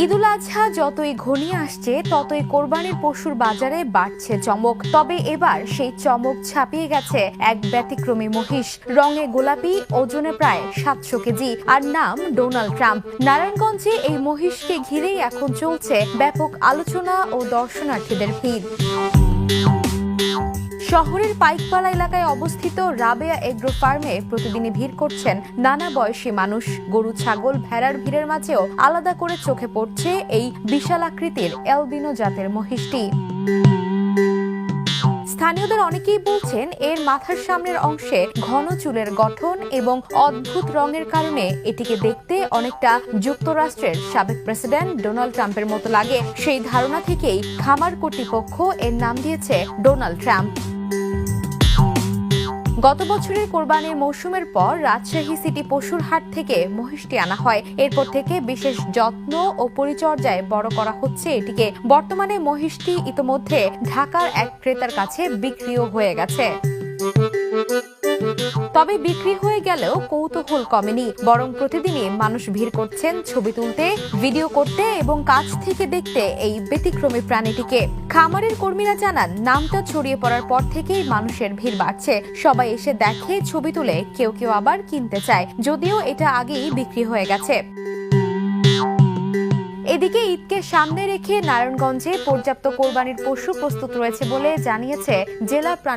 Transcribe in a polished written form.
ঈদুল আজহা যতই ঘনিয়ে আসছে ততই কোরবানির পশুর বাজারে বাড়ছে চমক। তবে এবার সেই চমক ছাপিয়ে গেছে এক ব্যতিক্রমী মহিষ। রঙে গোলাপি, ওজনে প্রায় 700 কেজি, আর নাম ডোনাল্ড ট্রাম্প। নারায়ণগঞ্জে এই মহিষকে ঘিরেই এখন চলছে ব্যাপক আলোচনা ও দর্শনার্থীদের ভিড়। শহরের পাইকপাড়া এলাকায় অবস্থিত রাবেয়া এগ্রো ফার্মে প্রতিদিনই ভিড় করছেন নানা বয়সী মানুষ। গরু, ছাগল, ভেড়ার ভিড়ের মাঝেও আলাদা করে চোখে পড়ছে এই বিশাল আকৃতির অ্যালবিনো জাতের মহিষটি। স্থানীয়দের অনেকেই বলছেন এর মাথার সামনের অংশে ঘন চুলের গঠন এবং অদ্ভুত রঙের কারণে এটিকে দেখতে অনেকটা যুক্তরাষ্ট্রের সাবেক প্রেসিডেন্ট ডোনাল্ড ট্রাম্পের মতো লাগে। সেই ধারণা থেকেই খামার কর্তৃপক্ষ এর নাম দিয়েছে ডোনাল্ড ট্রাম্প। গত বছরের কোরবানির মৌসুমের পর রাজশাহী সিটি পশুর হাট থেকে মহিষটি আনা হয়। এরপর থেকে বিশেষ যত্ন ও পরিচর্যায় বড় করা হচ্ছে এটিকে। বর্তমানে মহিষটি ইতোমধ্যে ঢাকার এক ক্রেতার কাছে বিক্রিও হয়ে গেছে। তবে বিক্রি হয়ে গেলেও কৌতূহল কমেনি, বরং প্রতিদিনই মানুষ ভিড় করছেন ছবি তুলতে, ভিডিও করতে এবং কাছ থেকে দেখতে এই ব্যতিক্রমী প্রাণীটিকে। খামারের কর্মীরা জানান, নামটা ছড়িয়ে পড়ার পর থেকেই মানুষের ভিড় বাড়ছে। সবাই এসে দেখে, ছবি তুলে, কেউ কেউ আবার কিনতে চায়, যদিও এটা আগেই বিক্রি হয়ে গেছে। এদিকে ঈদকে সামনে রেখে নারায়ণগঞ্জে পর্যাপ্ত কোরবানির পশু প্রস্তুত রয়েছে বলে জানিয়েছে জেলা প্রাণী